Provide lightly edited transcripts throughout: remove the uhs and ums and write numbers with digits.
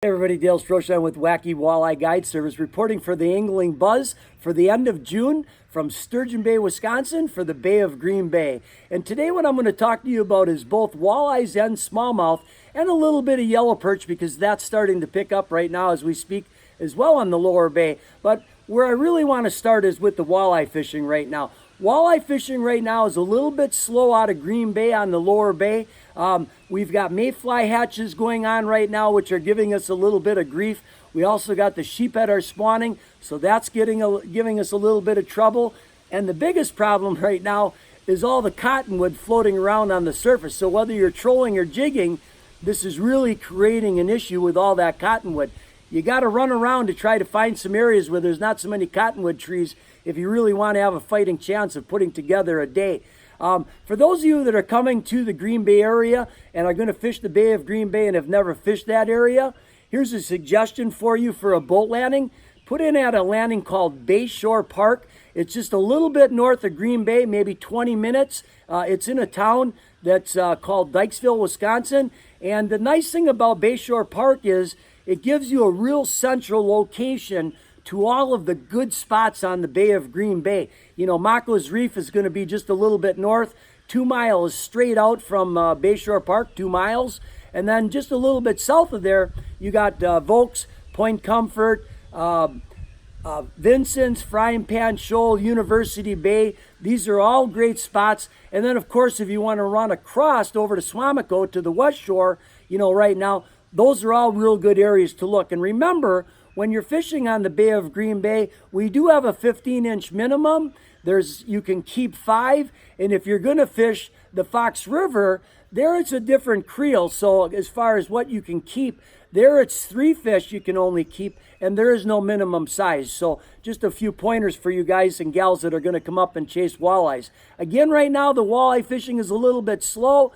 Hey everybody, Dale Stroschein with Wacky Walleye Guide Service reporting for the AnglingBuzz for the end of June from Sturgeon Bay, Wisconsin for the Bay of Green Bay. And today what I'm going to talk to you about is both walleyes and smallmouth and a little bit of yellow perch because that's starting to pick up right now as we speak as well on the lower bay. But where I really want to start is with the walleye fishing right now. Walleye fishing right now is a little bit slow out of Green Bay on the lower bay. We've got mayfly hatches going on right now, which are giving us a little bit of grief. We also got the sheephead are spawning, so that's giving us a little bit of trouble. And the biggest problem right now is all the cottonwood floating around on the surface. So whether you're trolling or jigging, this is really creating an issue with all that cottonwood. You got to run around to try to find some areas where there's not so many cottonwood trees if you really want to have a fighting chance of putting together a day. For those of you that are coming to the Green Bay area and are going to fish the Bay of Green Bay and have never fished that area, here's a suggestion for you for a boat landing. Put in at a landing called Bayshore Park. It's just a little bit north of Green Bay, maybe 20 minutes. It's in a town that's called Dykesville, Wisconsin. And the nice thing about Bayshore Park is it gives you a real central location to all of the good spots on the Bay of Green Bay. You know, Mako's Reef is going to be just a little bit north, 2 miles straight out from Bayshore Park, 2 miles. And then just a little bit south of there, you got Vokes, Point Comfort, Vincent's, Frying Pan Shoal, University Bay. These are all great spots. And then, of course, if you want to run across over to Swamico to the West Shore, you know, right now, those are all real good areas to look. And remember, when you're fishing on the Bay of Green Bay, we do have a 15-inch minimum. You can keep 5. And if you're going to fish the Fox River, there it's a different creel. So as far as what you can keep, there it's 3 fish you can only keep, and there is no minimum size. So just a few pointers for you guys and gals that are going to come up and chase walleyes. Again, right now, the walleye fishing is a little bit slow.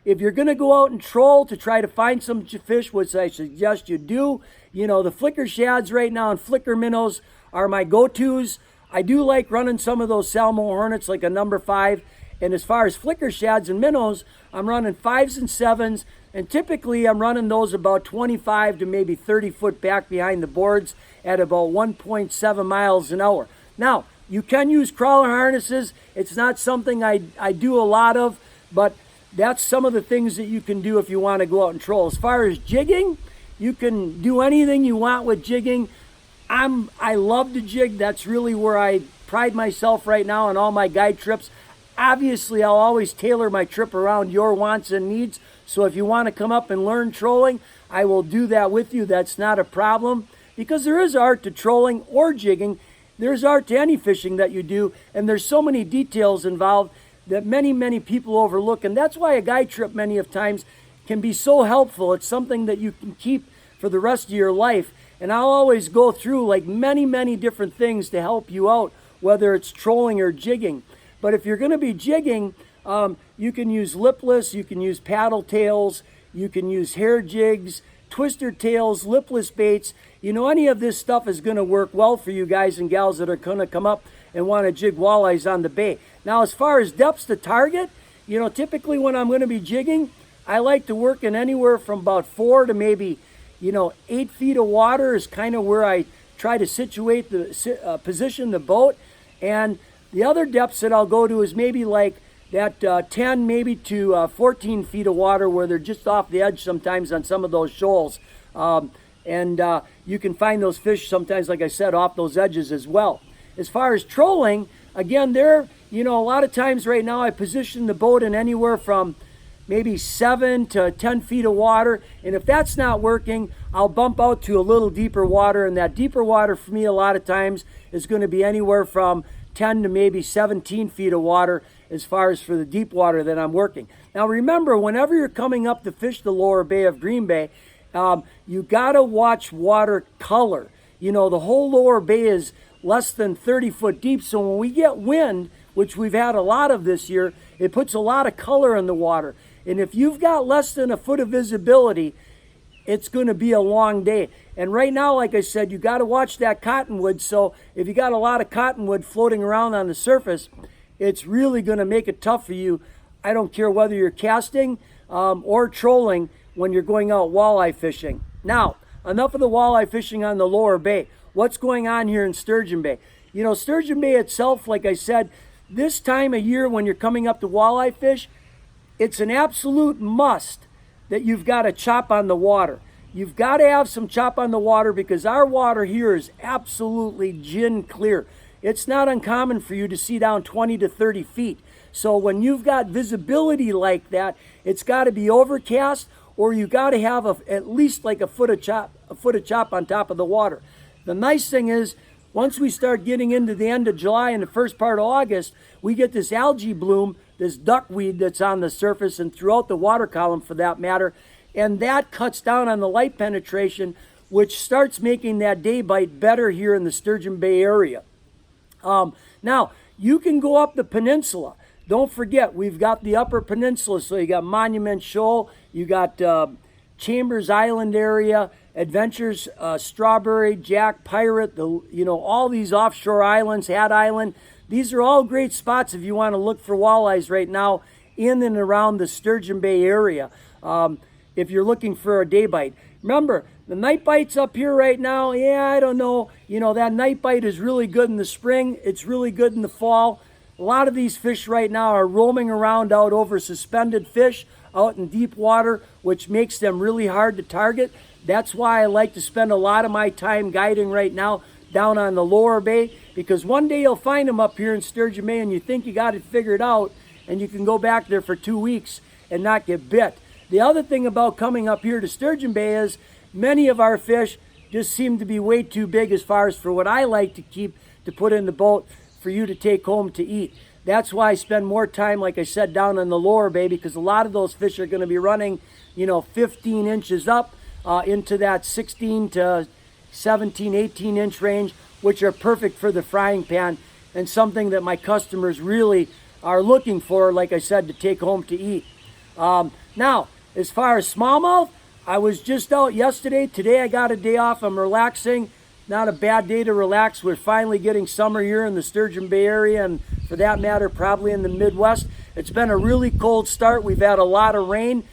If you're going to go out and troll to try to find some fish, which I suggest you do, you know, the flicker shads right now and flicker minnows are my go-tos. I do like running some of those Salmo Hornets like a number 5. And as far as flicker shads and minnows, I'm running 5s and 7s. And typically I'm running those about 25 to maybe 30 foot back behind the boards at about 1.7 miles an hour. Now, you can use crawler harnesses. It's not something I do a lot of, but that's some of the things that you can do if you want to go out and troll. As far as jigging, you can do anything you want with jigging. I love to jig. That's really where I pride myself right now on all my guide trips. Obviously, I'll always tailor my trip around your wants and needs. So if you want to come up and learn trolling, I will do that with you. That's not a problem because there is art to trolling or jigging. There's art to any fishing that you do, and there's so many details involved that many people overlook. And that's why a guide trip many of times can be so helpful. It's something that you can keep for the rest of your life. And I'll always go through like many different things to help you out, whether it's trolling or jigging. But if you're going to be jigging, you can use lipless, you can use paddle tails, you can use hair jigs, twister tails, lipless baits. You know, any of this stuff is going to work well for you guys and gals that are going to come up and want to jig walleyes on the bay. Now, as far as depths to target, you know, typically when I'm going to be jigging, I like to work in anywhere from about 4 to maybe, 8 feet of water is kind of where I try to situate position the boat. And the other depths that I'll go to is maybe like that 10 maybe to 14 feet of water where they're just off the edge sometimes on some of those shoals. And you can find those fish sometimes, like I said, off those edges as well. As far as trolling, again, a lot of times right now I position the boat in anywhere from maybe 7 to 10 feet of water. And if that's not working, I'll bump out to a little deeper water. And that deeper water for me a lot of times is going to be anywhere from 10 to maybe 17 feet of water as far as for the deep water that I'm working. Now remember, whenever you're coming up to fish the lower Bay of Green Bay, you got to watch water color. You know, the whole lower bay is less than 30 foot deep. So when we get wind, which we've had a lot of this year, it puts a lot of color in the water. And if you've got less than a foot of visibility, it's going to be a long day. And right now, like I said, you got to watch that cottonwood. So if you got a lot of cottonwood floating around on the surface, it's really going to make it tough for you. I don't care whether you're casting or trolling when you're going out walleye fishing. Now, enough of the walleye fishing on the lower bay. What's going on here in Sturgeon Bay? You know, Sturgeon Bay itself, like I said, this time of year when you're coming up to walleye fish, it's an absolute must that you've got to chop on the water. You've got to have some chop on the water because our water here is absolutely gin clear. It's not uncommon for you to see down 20 to 30 feet. So when you've got visibility like that, it's got to be overcast, or you got to have at least like a foot of chop on top of the water. The nice thing is, once we start getting into the end of July and the first part of August, we get this algae bloom, this duckweed that's on the surface and throughout the water column for that matter, and that cuts down on the light penetration, which starts making that day bite better here in the Sturgeon Bay area. Now, you can go up the peninsula. Don't forget, we've got the upper peninsula, so you got Monument Shoal, you got Chambers Island area, Adventures, Strawberry, Jack, Pirate, all these offshore islands, Hat Island. These are all great spots if you want to look for walleyes right now in and around the Sturgeon Bay area. If you're looking for a day bite. Remember, the night bite's up here right now. Yeah, I don't know. That night bite is really good in the spring. It's really good in the fall. A lot of these fish right now are roaming around out over suspended fish out in deep water, which makes them really hard to target. That's why I like to spend a lot of my time guiding right now down on the lower bay, because one day you'll find them up here in Sturgeon Bay and you think you got it figured out and you can go back there for 2 weeks and not get bit. The other thing about coming up here to Sturgeon Bay is many of our fish just seem to be way too big as far as for what I like to keep to put in the boat for you to take home to eat. That's why I spend more time, like I said, down in the lower bay, because a lot of those fish are going to be running, 15 inches up into that 16 to 17, 18 inch range, which are perfect for the frying pan and something that my customers really are looking for, like I said, to take home to eat. Now, as far as smallmouth, I was just out yesterday. Today I got a day off. I'm relaxing. Not a bad day to relax. We're finally getting summer here in the Sturgeon Bay area, and for that matter, probably in the Midwest. It's been a really cold start. We've had a lot of rain.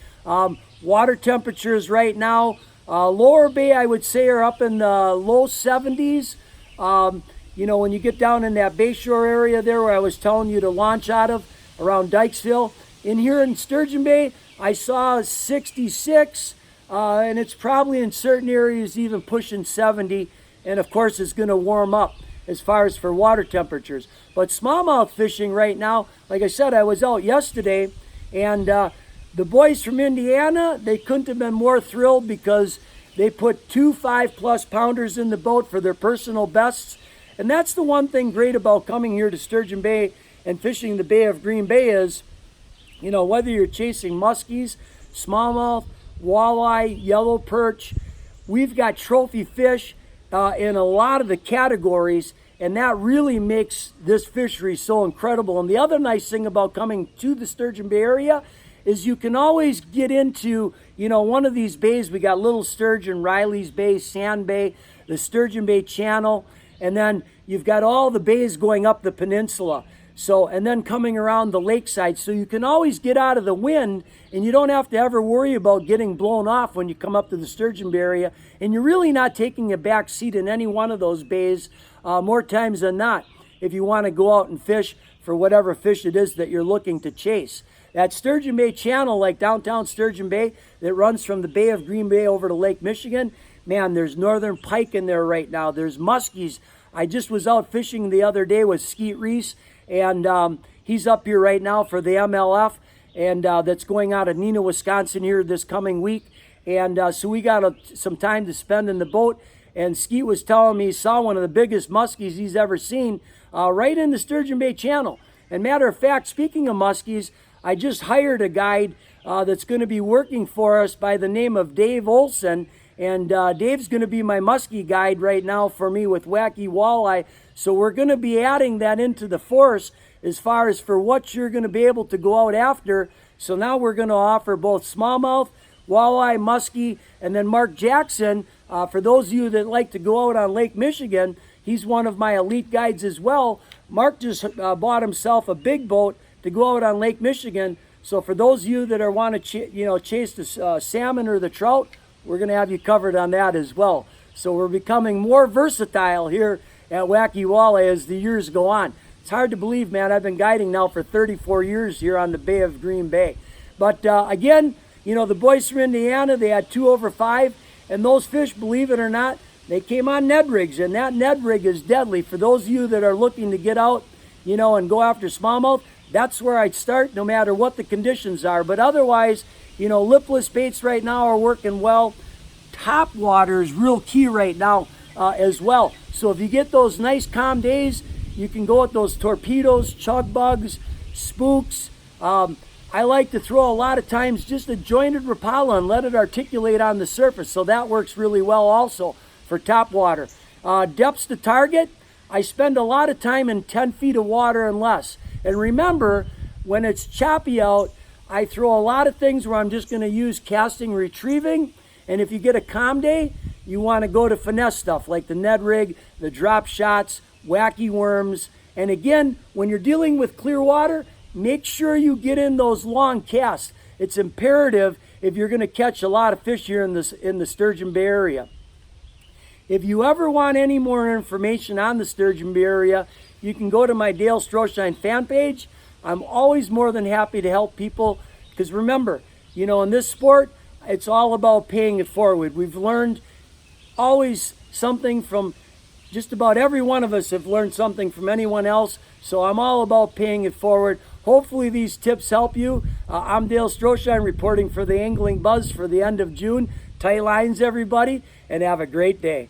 Water temperatures right now, lower bay, I would say, are up in the low 70s. When you get down in that Bayshore area there where I was telling you to launch out of, around Dykesville. In here in Sturgeon Bay, I saw 66, and it's probably in certain areas even pushing 70. And of course, it's going to warm up as far as for water temperatures. But smallmouth fishing right now, like I said, I was out yesterday, and the boys from Indiana, they couldn't have been more thrilled because they put 2 5+ pounders in the boat for their personal bests. And that's the one thing great about coming here to Sturgeon Bay and fishing the Bay of Green Bay is, whether you're chasing muskies, smallmouth, walleye, yellow perch, we've got trophy fish in a lot of the categories, and that really makes this fishery so incredible. And the other nice thing about coming to the Sturgeon Bay area is you can always get into, one of these bays. We got Little Sturgeon, Riley's Bay, Sand Bay, the Sturgeon Bay Channel, and then you've got all the bays going up the peninsula. So, and then coming around the lakeside. So you can always get out of the wind, and you don't have to ever worry about getting blown off when you come up to the Sturgeon Bay area. And you're really not taking a back seat in any one of those bays more times than not if you want to go out and fish for whatever fish it is that you're looking to chase. That Sturgeon Bay Channel, like downtown Sturgeon Bay, that runs from the Bay of Green Bay over to Lake Michigan, man, there's northern pike in there right now. There's muskies. I just was out fishing the other day with Skeet Reese, and he's up here right now for the MLF, and that's going out of Neenah, Wisconsin here this coming week. And so we got some time to spend in the boat, and Skeet was telling me he saw one of the biggest muskies he's ever seen right in the Sturgeon Bay Channel. And matter of fact, speaking of muskies, I just hired a guide that's going to be working for us by the name of Dave Olson. And Dave's going to be my muskie guide right now for me with Wacky Walleye. So we're going to be adding that into the force as far as for what you're going to be able to go out after. So now we're going to offer both smallmouth, walleye, muskie, and then Mark Jackson. For those of you that like to go out on Lake Michigan, he's one of my elite guides as well. Mark just bought himself a big boat to go out on Lake Michigan. So for those of you that are want to chase the salmon or the trout, we're going to have you covered on that as well. So we're becoming more versatile here at Wacky Walleye as the years go on. It's hard to believe, man. I've been guiding now for 34 years here on the Bay of Green Bay. But again, you know, the boys from Indiana, they had 2 over 5, and those fish, believe it or not, they came on Ned rigs, and that Ned rig is deadly. For those of you that are looking to get out, you know, and go after smallmouth, that's where I'd start no matter what the conditions are. But otherwise, you know, lipless baits right now are working well. Top water is real key right now as well. So if you get those nice calm days, you can go with those torpedoes, chug bugs, spooks. I like to throw a lot of times just a jointed Rapala and let it articulate on the surface. So that works really well also for top water. Depths to target, I spend a lot of time in 10 feet of water and less. And remember, when it's choppy out, I throw a lot of things where I'm just going to use casting retrieving. And if you get a calm day, you want to go to finesse stuff like the Ned rig, the drop shots, wacky worms. And again, when you're dealing with clear water, make sure you get in those long casts. It's imperative if you're going to catch a lot of fish here in the Sturgeon Bay area. If you ever want any more information on the Sturgeon Bay area, you can go to my Dale Stroschein fan page. I'm always more than happy to help people because remember, you know, in this sport, it's all about paying it forward. We've learned always something from just about every one of us have learned something from anyone else. So I'm all about paying it forward. Hopefully these tips help you. I'm Dale Stroschein reporting for the Angling Buzz for the end of June. Tight lines, everybody, and have a great day.